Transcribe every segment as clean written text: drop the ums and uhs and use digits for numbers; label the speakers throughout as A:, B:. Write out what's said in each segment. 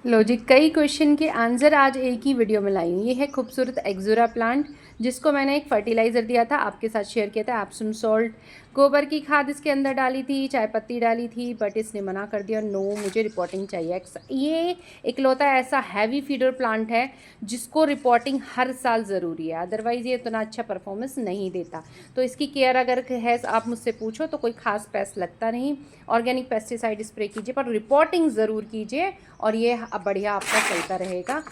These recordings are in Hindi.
A: लो जी, कई क्वेश्चन के आंसर आज एक ही वीडियो में लाई हूँ। ये है खूबसूरत एक्जोरा प्लांट, जिसको मैंने एक फर्टिलाइज़र दिया था, आपके साथ शेयर किया था, एप्सम सॉल्ट। गोबर की खाद इसके अंदर डाली थी, चाय पत्ती डाली थी, बट इसने मना कर दिया, नो मुझे रिपोर्टिंग चाहिए। ये इकलौता ऐसा हैवी फीडर प्लांट है जिसको रिपोर्टिंग हर साल ज़रूरी है, अदरवाइज़ ये उतना अच्छा परफॉर्मेंस नहीं देता। तो इसकी केयर अगर है आप मुझसे पूछो तो कोई खास पेस्ट लगता नहीं। ऑर्गेनिक पेस्टिसाइड स्प्रे कीजिए, पर रिपोर्टिंग ज़रूर कीजिए, और ये बढ़िया आपका चलता रहेगा।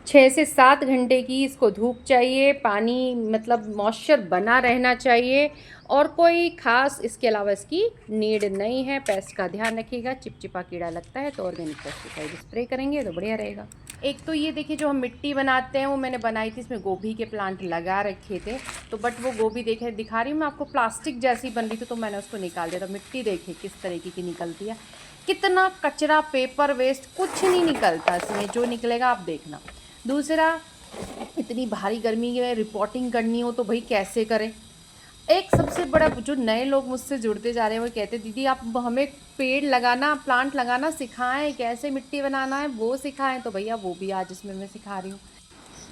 A: 6 से 7 घंटे की इसको धूप चाहिए, पानी मतलब मॉइस्चर बना रहना चाहिए, और कोई ख़ास इसके अलावा इसकी नीड नहीं है। पेस्ट का ध्यान रखिएगा, चिपचिपा कीड़ा लगता है तो ऑर्गेनिक पेस्टिसाइड स्प्रे करेंगे तो बढ़िया रहेगा। एक तो ये देखिए, जो हम मिट्टी बनाते हैं वो मैंने बनाई थी, इसमें गोभी के प्लांट लगा रखे थे, तो बट वो गोभी देखे दिखा रही हूँ मैं आपको, प्लास्टिक जैसी बन रही थी, तो मैंने उसको निकाल दिया। तो मिट्टी देखिए किस तरीके की निकलती है, कितना कचरा, पेपर वेस्ट कुछ नहीं निकलता इसमें, जो निकलेगा आप देखना। दूसरा, इतनी भारी गर्मी में रिपोर्टिंग करनी हो तो भाई कैसे करें। एक सबसे बड़ा, जो नए लोग मुझसे जुड़ते जा रहे हैं वो कहते, दीदी आप हमें पेड़ लगाना, प्लांट लगाना सिखाएं, कैसे मिट्टी बनाना है वो सिखाएं। तो भैया वो भी आज इसमें मैं सिखा रही हूँ।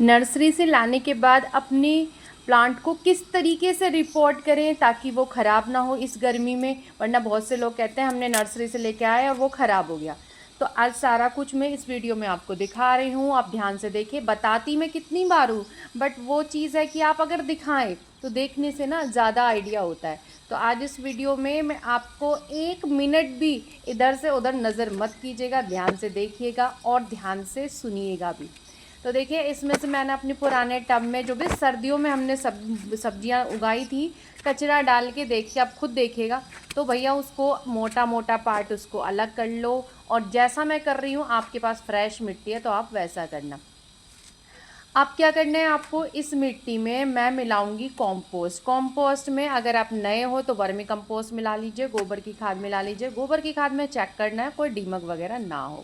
A: नर्सरी से लाने के बाद अपनी प्लांट को किस तरीके से रिपोर्ट करें ताकि वो ख़राब ना हो इस गर्मी में, वरना बहुत से लोग कहते हैं हमने नर्सरी से लेके आए और वो ख़राब हो गया। तो आज सारा कुछ मैं इस वीडियो में आपको दिखा रही हूँ, आप ध्यान से देखिए। बताती मैं कितनी बार हूँ, बट वो चीज़ है कि आप अगर दिखाएं तो देखने से ना ज़्यादा आइडिया होता है। तो आज इस वीडियो में मैं आपको 1 मिनट भी इधर से उधर नज़र मत कीजिएगा, ध्यान से देखिएगा और ध्यान से सुनिएगा भी। तो देखिए, इसमें से मैंने अपने पुराने टब में, जो भी सर्दियों में हमने सब्जियां उगाई थी, कचरा डाल के, देखिए आप खुद देखिएगा। तो भैया उसको मोटा मोटा पार्ट उसको अलग कर लो, और जैसा मैं कर रही हूँ, आपके पास फ्रेश मिट्टी है तो आप वैसा करना। आप क्या करना है, आपको इस मिट्टी में मैं मिलाऊंगी कॉम्पोस्ट। कॉम्पोस्ट में अगर आप नए हो तो वर्मी कंपोस्ट मिला लीजिए, गोबर की खाद मिला लीजिए। गोबर की खाद में चेक करना है कोई दीमक वगैरह ना हो।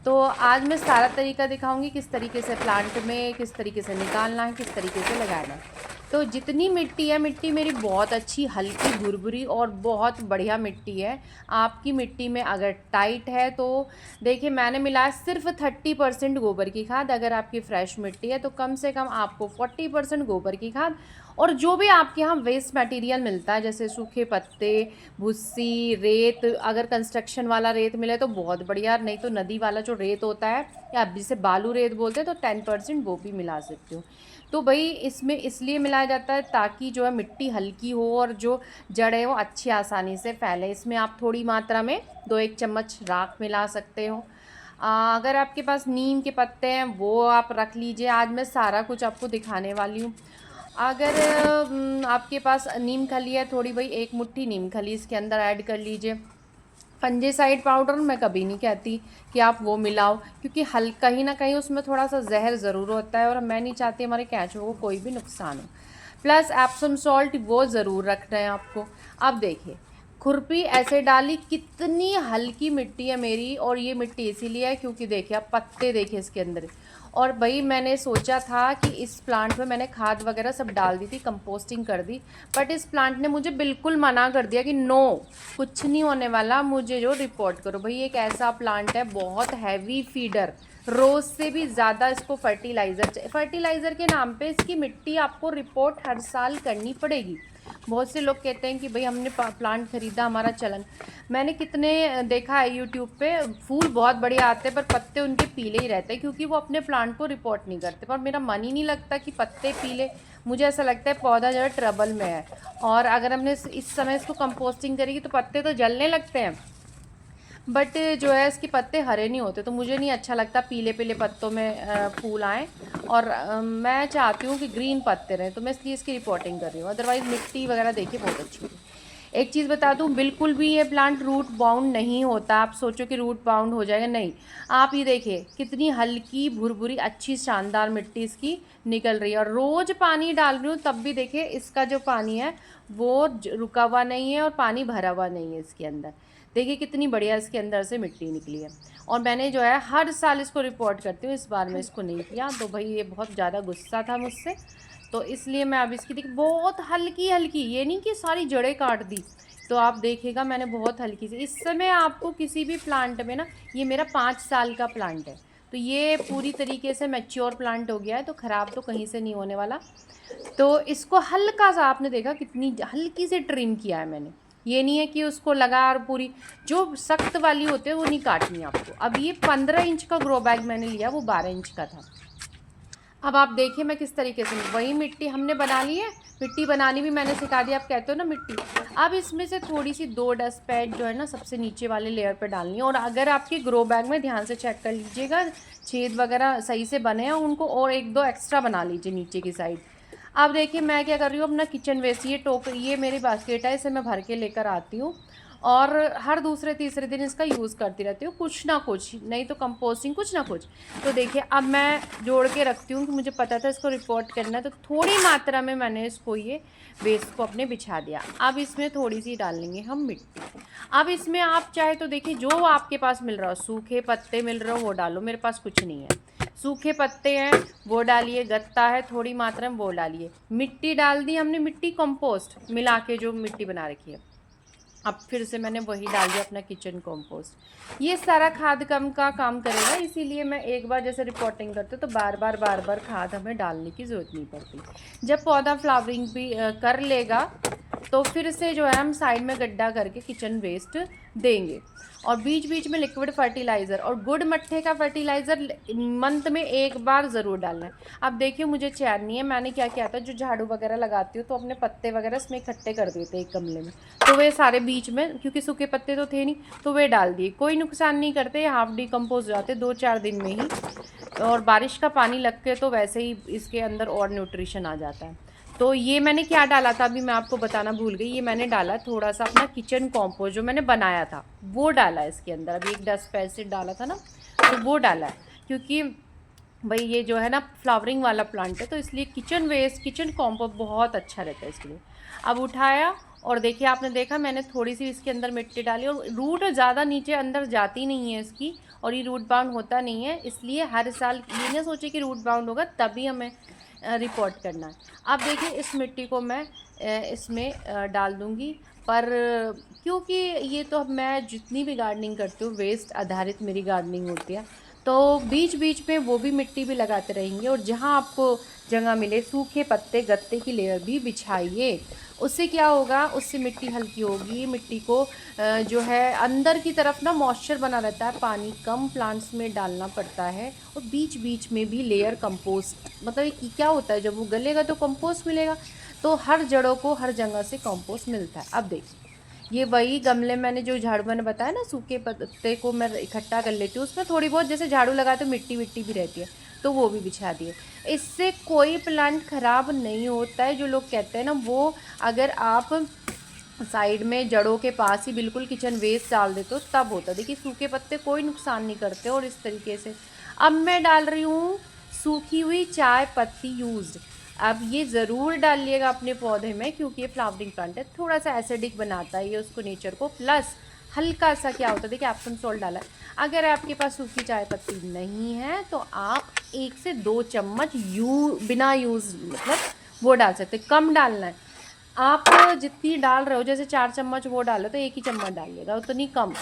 A: तो आज मैं सारा तरीका दिखाऊंगी, किस तरीके से प्लांट में किस तरीके से निकालना है, किस तरीके से लगाना है। तो जितनी मिट्टी है, मिट्टी मेरी बहुत अच्छी हल्की भुरभुरी और बहुत बढ़िया मिट्टी है। आपकी मिट्टी में अगर टाइट है तो देखिए, मैंने मिलाया सिर्फ 30% गोबर की खाद। अगर आपकी फ्रेश मिट्टी है तो कम से कम आपको 40% गोबर की खाद, और जो भी आपके यहाँ वेस्ट मटेरियल मिलता है, जैसे सूखे पत्ते, भुस्सी, रेत, अगर कंस्ट्रक्शन वाला रेत मिले तो बहुत बढ़िया, नहीं तो नदी वाला जो रेत होता है, या आप जिसे बालू रेत बोलते हैं, तो 10% वो भी मिला सकते हो। तो भाई इसमें इसलिए मिलाया जाता है ताकि जो है मिट्टी हल्की हो और जो जड़ है वो अच्छी आसानी से फैले। इसमें आप थोड़ी मात्रा में 2-1 चम्मच राख मिला सकते हो। अगर आपके पास नीम के पत्ते हैं वो आप रख लीजिए। आज मैं सारा कुछ आपको दिखाने वाली हूँ। अगर आपके पास नीम खली है थोड़ी, भाई 1 मुट्ठी नीम खली इसके अंदर ऐड कर लीजिए। फंजीसाइड पाउडर मैं कभी नहीं कहती कि आप वो मिलाओ, क्योंकि कहीं ना कहीं उसमें थोड़ा सा जहर ज़रूर होता है, और मैं नहीं चाहती हमारे कैंचों को कोई भी नुकसान हो। प्लस एप्सम सॉल्ट वो ज़रूर रखना है आपको। अब देखिए, खुरपी ऐसे डाली, कितनी हल्की मिट्टी है मेरी, और ये मिट्टी इसीलिए है क्योंकि देखिए आप पत्ते देखिए इसके अंदर। और भाई मैंने सोचा था कि इस प्लांट में मैंने खाद वगैरह सब डाल दी थी, कंपोस्टिंग कर दी, बट इस प्लांट ने मुझे बिल्कुल मना कर दिया कि नो, कुछ नहीं होने वाला, मुझे जो रिपोर्ट करो। भाई एक ऐसा प्लांट है, बहुत हैवी फीडर, रोज़ से भी ज़्यादा इसको फर्टिलाइज़र चाहिए। फर्टिलाइज़र के नाम पे इसकी मिट्टी आपको रिपोर्ट हर साल करनी पड़ेगी। बहुत से लोग कहते हैं कि भाई हमने प्लांट ख़रीदा, हमारा चलन। मैंने कितने देखा है यूट्यूब पे, फूल बहुत बढ़िया आते हैं पर पत्ते उनके पीले ही रहते हैं, क्योंकि वो अपने प्लांट को रिपोर्ट नहीं करते। पर मेरा मन ही नहीं लगता कि पत्ते पीले, मुझे ऐसा लगता है पौधा जो है ट्रबल में है। और अगर हमने इस समय इसको कंपोस्टिंग करेगी तो पत्ते तो जलने लगते हैं, बट जो है इसके पत्ते हरे नहीं होते। तो मुझे नहीं अच्छा लगता पीले पीले पत्तों में फूल आए, और मैं चाहती हूँ कि ग्रीन पत्ते रहें, तो मैं इसलिए इसकी रिपोर्टिंग कर रही हूँ। अदरवाइज़ मिट्टी वगैरह देखिए बहुत अच्छी है। एक चीज़ बता दूँ, बिल्कुल भी ये प्लांट रूट बाउंड नहीं होता। आप सोचो कि रूट बाउंड हो जाएगा, नहीं। आप ये देखिए कितनी हल्की भुरभुरी अच्छी शानदार मिट्टी इसकी निकल रही है, और रोज़ पानी डाल रही हूँ तब भी देखिए इसका जो पानी है वो रुका हुआ नहीं है और पानी भरा हुआ नहीं है इसके अंदर। देखिए कितनी बढ़िया इसके अंदर से मिट्टी निकली है। और मैंने जो है हर साल इसको रिपोर्ट करती हूँ, इस बार मैं इसको नहीं किया, तो भाई ये बहुत ज़्यादा गुस्सा था मुझसे, तो इसलिए मैं अब इसकी देखिए बहुत हल्की हल्की, ये नहीं कि सारी जड़ें काट दी। तो आप देखिएगा मैंने बहुत हल्की सी, इस समय आपको किसी भी प्लांट में ना, ये मेरा 5 साल का प्लांट है, तो ये पूरी तरीके से मैच्योर प्लांट हो गया है, तो ख़राब तो कहीं से नहीं होने वाला। तो इसको हल्का सा, आपने देखा कितनी हल्की से ट्रिम किया है मैंने, ये नहीं है कि उसको लगा और पूरी जो सख्त वाली होते हैं वो नहीं काटनी आपको। अब ये 15 इंच का ग्रो बैग मैंने लिया, वो 12 इंच का था। अब आप देखिए मैं किस तरीके से, वही मिट्टी हमने बना ली है, मिट्टी बनानी भी मैंने सिखा दी, आप कहते हो ना मिट्टी। अब इसमें से थोड़ी सी 2 डस्ट पैड जो है ना सबसे नीचे वाले लेयर पे डालनी है। और अगर आपके ग्रो बैग में ध्यान से चेक कर लीजिएगा, छेद वगैरह सही से बने हैं उनको, और 1-2 एक्स्ट्रा बना लीजिए नीचे की साइड। अब देखिए मैं क्या कर रही हूँ, अपना किचन वेस्ट, ये मेरी बास्केट है, इसे मैं भर के लेकर आती हूँ और हर दूसरे तीसरे दिन इसका यूज़ करती रहती हूँ, कुछ ना कुछ, नहीं तो कंपोस्टिंग कुछ ना कुछ। तो देखिए अब मैं जोड़ के रखती हूँ कि मुझे पता था इसको रिपोर्ट करना है, तो थोड़ी मात्रा में मैंने इसको ये वेस्ट को अपने बिछा दिया। अब इसमें थोड़ी सी डाल लेंगे हम मिट्टी। अब इसमें आप चाहे तो देखिए जो आपके पास मिल रहा हो, सूखे पत्ते मिल रहे हो वो डालो, मेरे पास कुछ नहीं है, सूखे पत्ते हैं वो डालिए, गत्ता है थोड़ी मात्रा में वो डालिए, मिट्टी डाल दी हमने, मिट्टी कंपोस्ट मिला के जो मिट्टी बना रखी है। अब फिर से मैंने वही डाल दिया अपना किचन कंपोस्ट। ये सारा खाद कम का काम करेगा, इसीलिए मैं एक बार जैसे रिपोर्टिंग करते तो बार बार खाद हमें डालने की ज़रूरत नहीं पड़ती। जब पौधा फ्लावरिंग भी कर लेगा तो फिर से जो है हम साइड में गड्ढा करके किचन वेस्ट देंगे। और बीच बीच में लिक्विड फर्टिलाइज़र और गुड़ मट्ठे का फर्टिलाइज़र मंथ में एक बार ज़रूर डालना है। अब देखिए मुझे चैन नहीं है, मैंने क्या किया था, जो झाड़ू वगैरह लगाती हूँ तो अपने पत्ते वगैरह इसमें इकट्ठे कर दिए थे एक गमले में, तो वे सारे बीच में, क्योंकि सूखे पत्ते तो थे नहीं, तो वे डाल दिए। कोई नुकसान नहीं करते, हाफ डिकम्पोज हो जाते 2-4 दिन में ही, और बारिश का पानी लग के तो वैसे ही इसके अंदर और न्यूट्रिशन आ जाता है। तो ये मैंने क्या डाला था अभी मैं आपको बताना भूल गई, ये मैंने डाला थोड़ा सा अपना किचन कॉम्पोस्ट जो मैंने बनाया था वो डाला है इसके अंदर। अभी एक डस्ट एसिड डाला था ना, तो वो डाला है, क्योंकि भाई ये जो है ना फ्लावरिंग वाला प्लांट है, तो इसलिए किचन वेस्ट, किचन कॉम्पोस्ट बहुत अच्छा रहता है इसके लिए। अब उठाया और देखिए आपने देखा मैंने थोड़ी सी इसके अंदर मिट्टी डाली, और रूट ज़्यादा नीचे अंदर जाती नहीं है इसकी, और ये रूट बाउंड होता नहीं है, इसलिए हर साल ये ना सोचे कि रूट बाउंड होगा तभी हमें रिपोर्ट करना है। अब देखिए इस मिट्टी को मैं इसमें डाल दूँगी, पर क्योंकि ये तो मैं जितनी भी गार्डनिंग करती हूँ वेस्ट आधारित मेरी गार्डनिंग होती है, तो बीच बीच में वो भी मिट्टी भी लगाते रहेंगे, और जहाँ आपको जगह मिले सूखे पत्ते गत्ते की लेयर भी बिछाइए। उससे क्या होगा, उससे मिट्टी हल्की होगी, मिट्टी को जो है अंदर की तरफ ना मॉइस्चर बना रहता है, पानी कम प्लांट्स में डालना पड़ता है, और बीच बीच में भी लेयर कंपोस्ट, मतलब कि क्या होता है जब वो गलेगा तो कंपोस्ट मिलेगा, तो हर जड़ों को हर जगह से कंपोस्ट मिलता है। अब देखिए ये वही गमले मैंने जो झाड़ू मैंने बताया ना, सूखे पत्ते को मैं इकट्ठा कर लेती हूँ, उसमें थोड़ी बहुत जैसे झाड़ू लगाए तो मिट्टी विट्टी भी रहती है, तो वो भी बिछा दिए। इससे कोई प्लांट ख़राब नहीं होता है, जो लोग कहते हैं ना वो, अगर आप साइड में जड़ों के पास ही बिल्कुल किचन वेस्ट डाल देते हो तब होता है। देखिए सूखे पत्ते कोई नुकसान नहीं करते, और इस तरीके से अब मैं डाल रही हूँ सूखी हुई चाय पत्ती यूज्ड। अब ये ज़रूर डालिएगा अपने पौधे में, क्योंकि ये फ्लावरिंग प्लांट है, थोड़ा सा एसिडिक बनाता है ये उसको नेचर को, प्लस हल्का सा क्या होता है, देखिए एप्सम सॉल्ट डाला है। अगर आपके पास सूखी चाय पत्ती नहीं है तो आप 1 से 2 चम्मच बिना यूज़ मतलब वो डाल सकते, कम डालना है। आप जितनी डाल रहे हो, जैसे 4 चम्मच वो डालो तो 1 ही चम्मच डालिएगा, उतनी कम।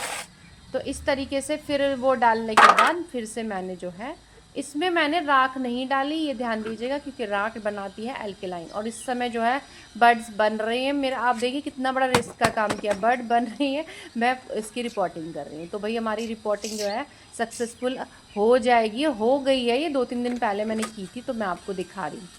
A: तो इस तरीके से फिर वो डालने के बाद फिर से मैंने जो है इसमें मैंने राख नहीं डाली, ये ध्यान दीजिएगा, क्योंकि राख बनाती है एल्केलाइन। और इस समय जो है बर्ड्स बन रहे हैं मेरा, आप देखिए कितना बड़ा रिस्क का काम किया, बर्ड बन रही है, मैं इसकी रिपोर्टिंग कर रही हूँ। तो भाई हमारी रिपोर्टिंग जो है सक्सेसफुल हो जाएगी, हो गई है, ये 2-3 दिन पहले मैंने की थी, तो मैं आपको दिखा रही हूँ।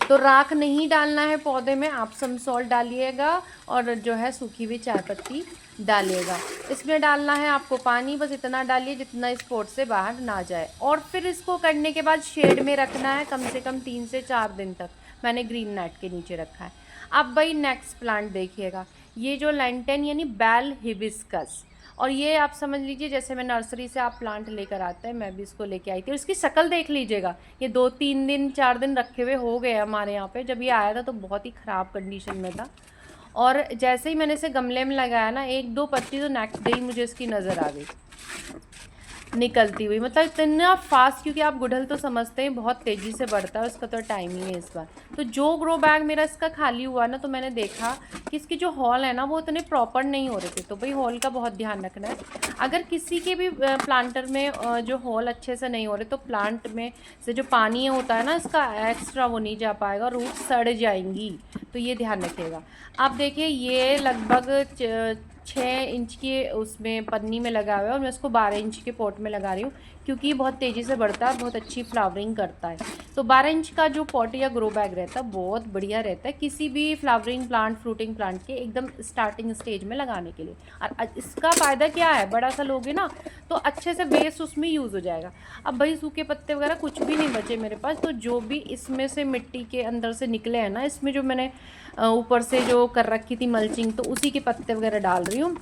A: तो राख नहीं डालना है पौधे में, आप सम सॉल्ट डालिएगा, और जो है सूखी हुई चाय पत्ती डालिएगा। इसमें डालना है आपको पानी, बस इतना डालिए जितना इस पॉट से बाहर ना जाए। और फिर इसको करने के बाद शेड में रखना है कम से कम 3 से 4 दिन तक, मैंने ग्रीन नेट के नीचे रखा है। अब भाई नेक्स्ट प्लांट देखिएगा, ये जो लैंटेन यानी बेल हिबिस्कस, और ये आप समझ लीजिए जैसे मैं नर्सरी से आप प्लांट लेकर आते हैं, मैं भी इसको लेके आई थी, और इसकी शक्ल देख लीजिएगा, ये 2-3 दिन 4 दिन रखे हुए हो गए हमारे यहाँ पे। जब ये आया था तो बहुत ही ख़राब कंडीशन में था, और जैसे ही मैंने इसे गमले में लगाया ना, 1-2 पत्ती तो नेक्स्ट डे ही मुझे इसकी नज़र आ गई। निकलती हुई, मतलब इतना फास्ट, क्योंकि आप गुड़हल तो समझते हैं बहुत तेज़ी से बढ़ता है, उसका तो टाइम ही है इस बार। तो जो ग्रो बैग मेरा इसका खाली हुआ ना, तो मैंने देखा कि इसके जो हॉल है ना वो इतने प्रॉपर नहीं हो रहे थे, तो भाई हॉल का बहुत ध्यान रखना है। अगर किसी के भी प्लांटर में जो हॉल अच्छे से नहीं हो रहे, तो प्लांट में से जो पानी होता है ना इसका एक्स्ट्रा, वो नहीं जा पाएगा, रूट सड़ जाएंगी, तो ये ध्यान रखिएगा। आप देखिए ये लगभग 6 इंच के उसमें पन्नी में लगा हुआ है, और मैं उसको 12 इंच के पॉट में लगा रही हूँ, क्योंकि ये बहुत तेज़ी से बढ़ता है, बहुत अच्छी फ्लावरिंग करता है। तो 12 इंच का जो पॉट या ग्रो बैग रहता है बहुत बढ़िया रहता है किसी भी फ्लावरिंग प्लांट, फ्रूटिंग प्लांट के एकदम स्टार्टिंग स्टेज में लगाने के लिए। और इसका फ़ायदा क्या है, बड़ा सा लोगे ना तो अच्छे से बेस उसमें यूज़ हो जाएगा। अब भाई सूखे पत्ते वगैरह कुछ भी नहीं बचे मेरे पास, तो जो भी इसमें से मिट्टी के अंदर से निकले हैं ना, इसमें जो मैंने ऊपर से जो कर रखी थी मल्चिंग, तो उसी के पत्ते वगैरह डाल रही हूँ।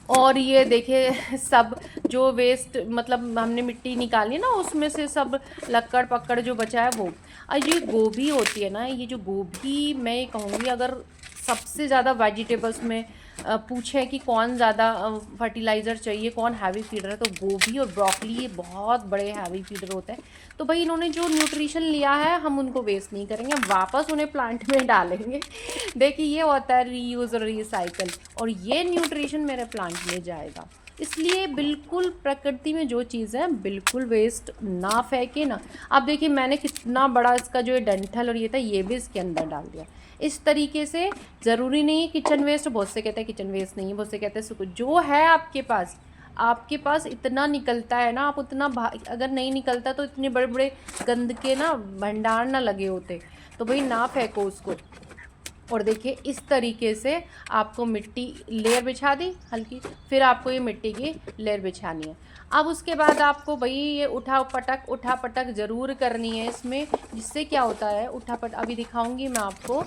A: और ये देखिए सब जो वेस्ट, मतलब हमने मिट्टी निकाली ना उसमें से सब लक्कड़ पक्कड़ जो बचा है वो। और ये गोभी होती है ना, ये जो गोभी मैं ये कहूँगी, अगर सबसे ज़्यादा वेजिटेबल्स में पूछे कि कौन ज़्यादा फर्टिलाइज़र चाहिए, कौन हैवी फीडर है, तो गोभी और ब्रोकली ये बहुत बड़े हैवी फीडर होते हैं। तो भाई इन्होंने जो न्यूट्रिशन लिया है हम उनको वेस्ट नहीं करेंगे, वापस उन्हें प्लांट में डालेंगे। देखिए ये होता है रीयूज़ और रिसाइकल, और ये न्यूट्रिशन मेरे प्लांट में जाएगा। इसलिए बिल्कुल प्रकृति में जो चीज़ है बिल्कुल वेस्ट ना फेंके ना। अब देखिए मैंने कितना बड़ा इसका जो डंठल और ये था, ये भी इसके अंदर डाल दिया। इस तरीके से ज़रूरी नहीं है किचन वेस्ट, बहुत से कहते हैं किचन वेस्ट नहीं है, बहुत से कहते हैं सुख, जो है आपके पास इतना निकलता है ना, आप उतना अगर नहीं निकलता तो इतने बड़े बड़े गंद के ना भंडार ना लगे होते, तो भाई ना फेंको उसको। और देखिए इस तरीके से आपको मिट्टी लेयर बिछा दी हल्की, फिर आपको ये मिट्टी की लेयर बिछानी है। अब उसके बाद आपको भाई ये उठा पटक ज़रूर करनी है इसमें, जिससे क्या होता है अभी दिखाऊंगी मैं आपको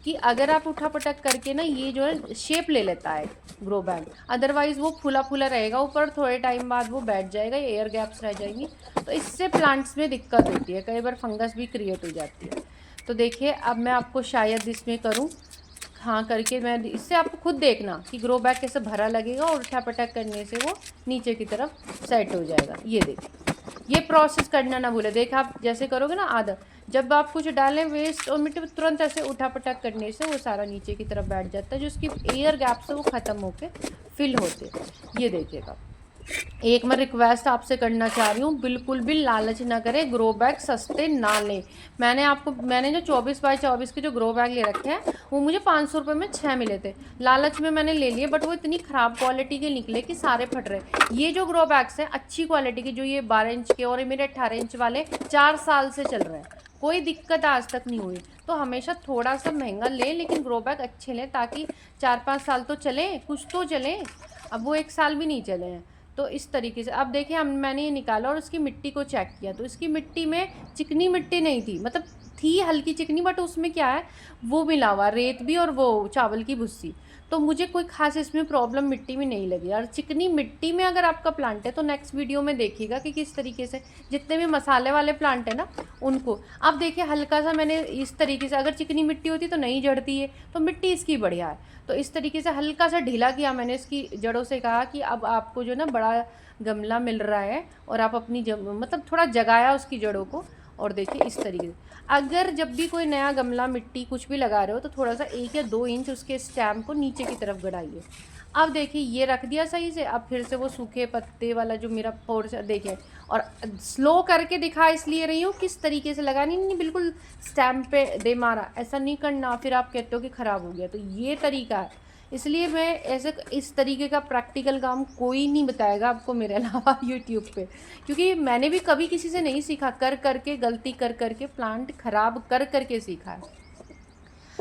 A: कि अगर आप उठा पटक करके ना, ये जो है शेप ले लेता है ग्रो बैग, अदरवाइज़ वो फूला फूला रहेगा ऊपर, थोड़े टाइम बाद वो बैठ जाएगा, एयर गैप्स रह जाएंगी, तो इससे प्लांट्स में दिक्कत होती है, कई बार फंगस भी क्रिएट हो जाती है। तो देखिए अब मैं आपको शायद इसमें करूं, हाँ करके मैं इससे आपको खुद देखना कि ग्रो बैग कैसे भरा लगेगा, और उठा पटक करने से वो नीचे की तरफ सेट हो जाएगा। ये देखिए ये प्रोसेस करना ना भूले। देख आप जैसे करोगे ना आदत, जब आप कुछ डालें वेस्ट और मिट्टी में, तुरंत ऐसे उठा पटक करने से वो सारा नीचे की तरफ बैठ जाता है, जो उसकी एयर गैप से वो ख़त्म होके फिल होते। ये देखिएगा, एक मैं रिक्वेस्ट आपसे करना चाह रही हूँ, बिल्कुल भी लालच ना करें, ग्रो बैग सस्ते ना लें। मैंने जो 24x24 के जो ग्रो बैग ले रखे हैं वो मुझे 500 रुपये में 6 मिले थे, लालच में मैंने ले लिए, बट वो इतनी ख़राब क्वालिटी के निकले कि सारे फट रहे। ये जो ग्रो बैग्स हैं अच्छी क्वालिटी के, जो ये 12 इंच के और ये मेरे 18 इंच वाले 4 साल से चल रहे हैं, कोई दिक्कत आज तक नहीं हुई। तो हमेशा थोड़ा सा महंगा लें, लेकिन ग्रो बैग अच्छे लें, ताकि 4-5 साल तो चलें, कुछ तो चलें। अब वो 1 साल भी नहीं चले हैं। तो इस तरीके से अब देखिए मैंने ये निकाला और उसकी मिट्टी को चेक किया, तो इसकी मिट्टी में चिकनी मिट्टी नहीं थी, मतलब थी हल्की चिकनी, बट उसमें क्या है वो मिला हुआ रेत भी और वो चावल की भुस्सी, तो मुझे कोई खास इसमें प्रॉब्लम मिट्टी में नहीं लगी। और चिकनी मिट्टी में अगर आपका प्लांट है तो नेक्स्ट वीडियो में देखिएगा कि किस तरीके से, जितने भी मसाले वाले प्लांट है ना उनको, अब देखिए हल्का सा मैंने इस तरीके से, अगर चिकनी मिट्टी होती तो नहीं जड़ती है, तो मिट्टी इसकी बढ़िया है, तो इस तरीके से हल्का सा ढीला किया मैंने इसकी जड़ों से, कहा कि अब आपको जो ना बड़ा गमला मिल रहा है और आप अपनी मतलब थोड़ा जगाया उसकी जड़ों को। और देखिए इस तरीके से, अगर जब भी कोई नया गमला मिट्टी कुछ भी लगा रहे हो तो थोड़ा सा 1 या 2 इंच उसके स्टेम को नीचे की तरफ गड़ाइए। अब देखिए ये रख दिया सही से, अब फिर से वो सूखे पत्ते वाला जो मेरा पोर्शन देखिए, और स्लो करके दिखा इसलिए रही हूँ किस तरीके से लगानी, नहीं बिल्कुल स्टैम्प पे दे मारा, ऐसा नहीं करना, फिर आप कहते हो कि ख़राब हो गया। तो ये तरीका है, इसलिए मैं ऐसे इस तरीके का प्रैक्टिकल काम कोई नहीं बताएगा आपको मेरे अलावा यूट्यूब पे, क्योंकि मैंने भी कभी किसी से नहीं सीखा, कर करके गलती कर करके प्लांट ख़राब कर करके सीखा है।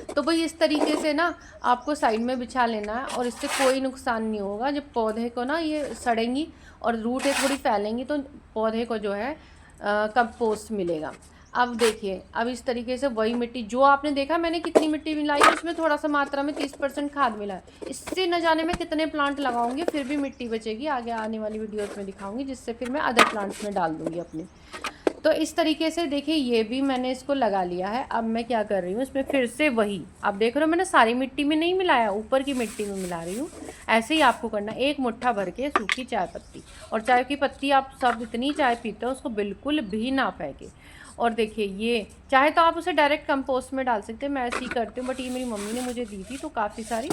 A: तो भाई इस तरीके से ना आपको साइड में बिछा लेना है, और इससे कोई नुकसान नहीं होगा। जब पौधे को ना ये सड़ेंगी और रूटें थोड़ी फैलेंगी तो पौधे को जो है कंपोस्ट मिलेगा। अब देखिए अब इस तरीके से वही मिट्टी जो आपने देखा मैंने कितनी मिट्टी मिलाई है, उसमें थोड़ा सा मात्रा में 30% खाद मिला है। इससे न जाने मैं कितने प्लांट लगाऊंगी, फिर भी मिट्टी बचेगी, आगे आने वाली वीडियोस में दिखाऊंगी, जिससे फिर मैं अदर प्लांट्स में डाल दूंगी अपने। तो इस तरीके से देखिए ये भी मैंने इसको लगा लिया है। अब मैं क्या कर रही हूँ, इसमें फिर से वही, अब देख रहे हो मैंने सारी मिट्टी में नहीं मिलाया, ऊपर की मिट्टी में मिला रही हूँ। ऐसे ही आपको करना, एक मुट्ठा भर के सूखी चाय पत्ती। और चाय की पत्ती आप सब इतनी चाय पीते हो उसको बिल्कुल भी ना फेंके। और देखिए ये चाहे तो आप उसे डायरेक्ट कंपोस्ट में डाल सकते हैं, मैं ऐसे ही करती हूँ, बट ये मेरी मम्मी ने मुझे दी थी तो काफ़ी सारी।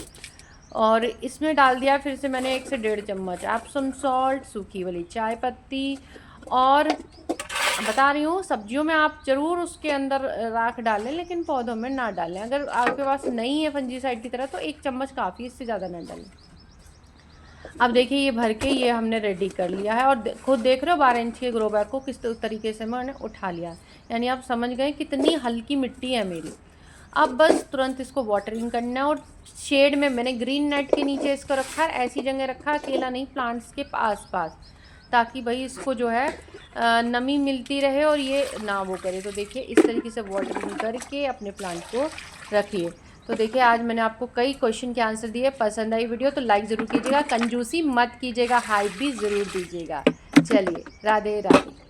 A: और इसमें डाल दिया फिर से मैंने 1 से 1.5 चम्मच एप्सम सॉल्ट, सूखी वाली चाय पत्ती। और बता रही हूँ सब्जियों में आप ज़रूर उसके अंदर राख डालें, लेकिन पौधों में ना डालें। अगर आपके पास नहीं है फंजीसाइड की तरह तो 1 चम्मच काफ़ी, इससे ज़्यादा ना डालें। अब देखिए ये भर के ये हमने रेडी कर लिया है, और खुद देख रहे हो 12 इंच के ग्रो बैग को किस तरीके से मैंने उठा लिया। यानी आप समझ गए कितनी हल्की मिट्टी है मेरी। अब बस तुरंत इसको वाटरिंग करना है। और शेड में मैंने ग्रीन नेट के नीचे इसको रखा है, ऐसी जगह रखा है अकेला नहीं, प्लांट्स के पास पास, ताकि भाई इसको जो है नमी मिलती रहे और ये ना वो करे। तो देखिए इस तरीके से वाटरिंग करके अपने प्लांट को रखिए। तो देखिए आज मैंने आपको कई क्वेश्चन के आंसर दिए। पसंद आई वीडियो तो लाइक ज़रूर कीजिएगा, कंजूसी मत कीजिएगा, हाइप भी ज़रूर दीजिएगा। चलिए राधे राधे।